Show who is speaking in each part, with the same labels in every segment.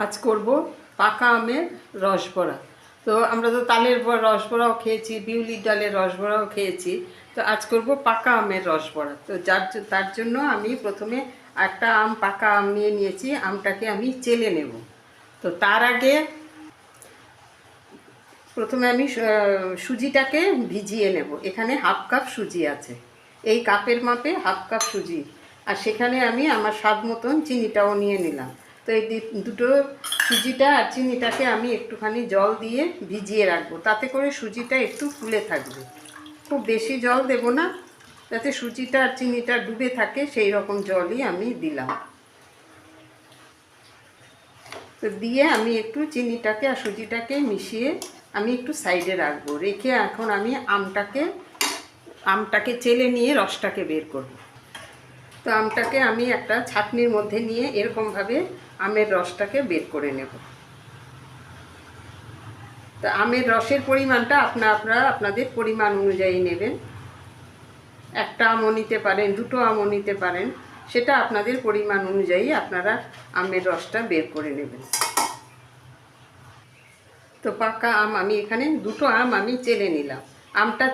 Speaker 1: আজ করব পাকা আমের রসবড়া। তো আমরা তো তালের রসবড়াও খেয়েছি, বিউলির ডালের রসবড়াও খেয়েছি। তো আজ করব পাকা আমের রসবড়া। তো তার জন্য আমি প্রথমে একটা পাকা আম নিয়ে নিয়েছি। আমটাকে আমি চেলে নেব। তো তার আগে প্রথমে আমি সুজিটাকে ভিজিয়ে নেব। এখানে হাফ কাপ সুজি আছে, এই কাপের মাপে হাফ কাপ সুজি। আর সেখানে আমি আমার স্বাদ মতন চিনিটাও নিয়ে নিলাম। তো এই দুটো সুজিটা আর চিনিটাকে আমি একটুখানি জল দিয়ে ভিজিয়ে রাখবো, তাতে করে সুজিটা একটু ফুলে থাকবে। খুব বেশি জল দেব না, যাতে সুজিটা আর চিনিটা ডুবে থাকে সেই রকম জলই আমি দিলাম। তো দিয়ে আমি একটু চিনিটাকে আর সুজিটাকে মিশিয়ে আমি একটু সাইডে রাখবো। রেখে এখন আমি আমটাকে চেলে নিয়ে রসটাকে বের করব। তো আমটাকে আমি একটা ছাঁকনির মধ্যে নিয়ে এরকমভাবে আমের রসটাকে বের করে নেব। তো আমের রসের পরিমাণটা আপনাদের পরিমাণ অনুযায়ী নেবেন। একটা আমও নিতে পারেন, দুটো আমও নিতে পারেন, সেটা আপনাদের পরিমাণ অনুযায়ী আপনারা আমের রসটা বের করে নেবেন। তো পাকা আম আমি এখানে দুটো আম আমি চেলে নিলাম। আমটা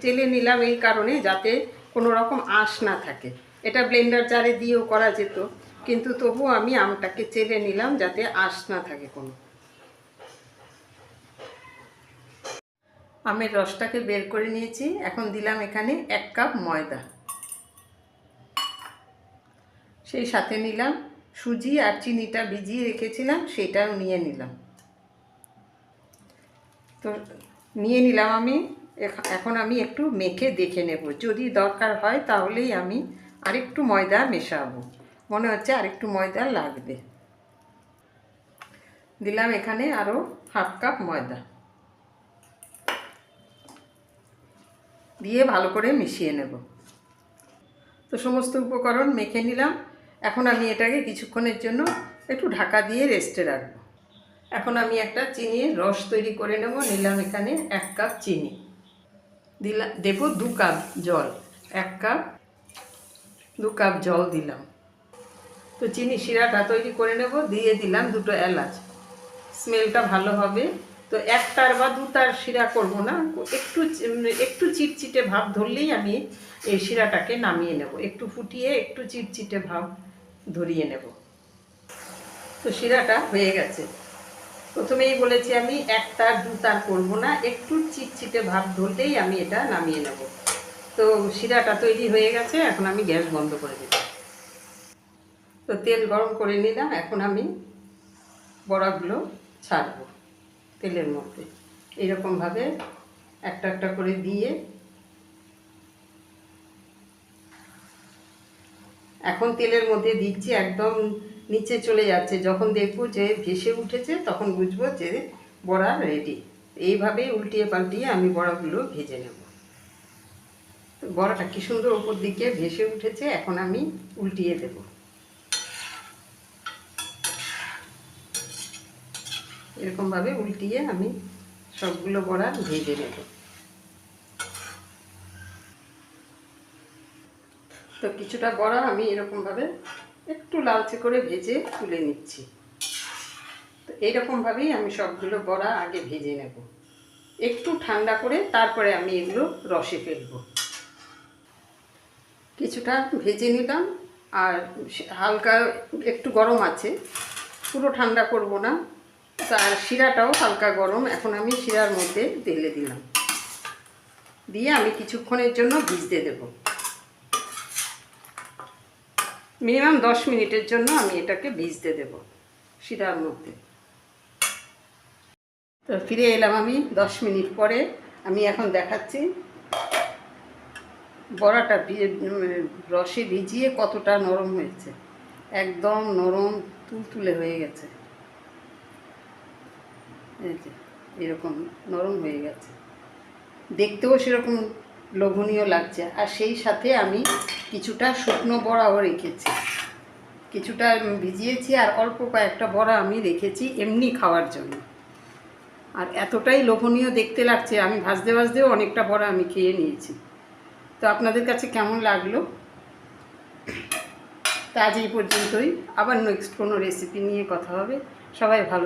Speaker 1: চেলে নিলাম এই কারণে যাতে কোনো রকম আঁশ না থাকে। এটা ব্লেন্ডার জারে দিয়েও করা যেত, কিন্তু তবু আমি আমটাকে চেলে নিলাম যাতে আঁশ না থাকে কোনো। আমের রসটাকে বের করে নিয়েছি। এখন দিলাম এখানে 1 কাপ ময়দা, সেই সাথে নিলাম সুজি আর চিনিটা ভিজিয়ে রেখেছিলাম, সেটাও নিয়ে নিলাম। তো নিয়ে নিলাম আমি। এখন আমি একটু মেখে দেখে নেব, যদি দরকার হয় তাহলেই আমি আরেকটু ময়দা মেশাবো। মনে হচ্ছে আরেকটু ময়দা লাগবে। দিলাম এখানে আরও হাফ কাপ ময়দা, দিয়ে ভালো করে মিশিয়ে নেব। তো সমস্ত উপকরণ মেখে নিলাম। এখন আমি এটাকে কিছুক্ষণের জন্য একটু ঢাকা দিয়ে রেস্টে রাখবো। এখন আমি একটা চিনির রস তৈরি করে নেব। নিলাম এখানে 1 কাপ চিনি, দেব 2 কাপ জল, 2 কাপ জল দিলাম। তো চিনি শিরাটা তৈরি করে নেব। দিয়ে দিলাম 2টো এলাচ, স্মেলটা ভালো হবে। তো 1টার বা 2টার শিরা করব না, একটু চিটচিটে ভাব ধরলেই আমি এই শিরাটাকে নামিয়ে নেব। একটু ফুটিয়ে একটু চিটচিটে ভাব ধরিয়ে নেব। তো শিরাটা হয়ে গেছে। প্রথমেই বলেছি আমি 1টার 2টার করব না, একটু চিটচিটে ভাব ধরলেই আমি এটা নামিয়ে নেব। তো শিরাটা তৈরি হয়ে গেছে। এখন আমি গ্যাস বন্ধ করে দেব। তো তেল গরম করে নিলাম। এখন আমি বড়াগুলো ছাড়বো তেলের মধ্যে। এইরকমভাবে একটা একটা করে দিয়ে এখন তেলের মধ্যে দিচ্ছি, একদম নিচে চলে যাচ্ছে। যখন দেখবো যে ভেসে উঠেছে তখন বুঝবো যে বড়া রেডি। এইভাবেই উল্টিয়ে পাল্টিয়ে আমি বড়াগুলো ভেজে নেব। তো বড়াটা কি সুন্দর উপর দিকে ভেসে উঠেছে। এখন আমি উল্টিয়ে দেব। এরকমভাবে উল্টিয়ে আমি সবগুলো বড়া ভেজে নেব। তো কিছুটা বড়া আমি এরকমভাবে একটু লালচে করে ভেজে তুলে নিচ্ছি। তো এইরকমভাবেই আমি সবগুলো বড়া আগে ভেজে নেব, একটু ঠান্ডা করে তারপরে আমি এগুলো রসে ফেলবো। কিছুটা ভেজে নিলাম, আর হালকা একটু গরম আছে, পুরো ঠান্ডা করব না। তার শিরাটাও হালকা গরম। এখন আমি শিরার মধ্যে ঢেলে দিলাম, দিয়ে আমি কিছুক্ষণের জন্য ভিজতে দেব। মিনিমাম 10 মিনিটের জন্য আমি এটাকে ভিজতে দেব শিরার মধ্যে। তো ফিরে এলাম আমি 10 মিনিট পরে। আমি এখন দেখাচ্ছি বড়াটা রসে ভিজিয়ে কতটা নরম হয়েছে। একদম নরম তুলতুলে হয়ে গেছে। এই যে এরকম নরম হয়ে গেছে, দেখতেও সেরকম লোভনীয় লাগছে। আর সেই সাথে আমি কিছুটা শুকনো বড়াও রেখেছি, কিছুটা ভিজিয়েছি, আর অল্প কয়েকটা বড়া আমি রেখেছি এমনি খাওয়ার জন্য। আর এতটাই লোভনীয় দেখতে লাগছে, আমি ভাজতে ভাজতেও অনেকটা বড়া আমি খেয়ে নিয়েছি। তো আপনাদের কাছে কেমন লাগলো তা আজ এই পর্যন্তই, আবার নেক্সট কোনো রেসিপি নিয়ে কথা হবে। সবাই ভালো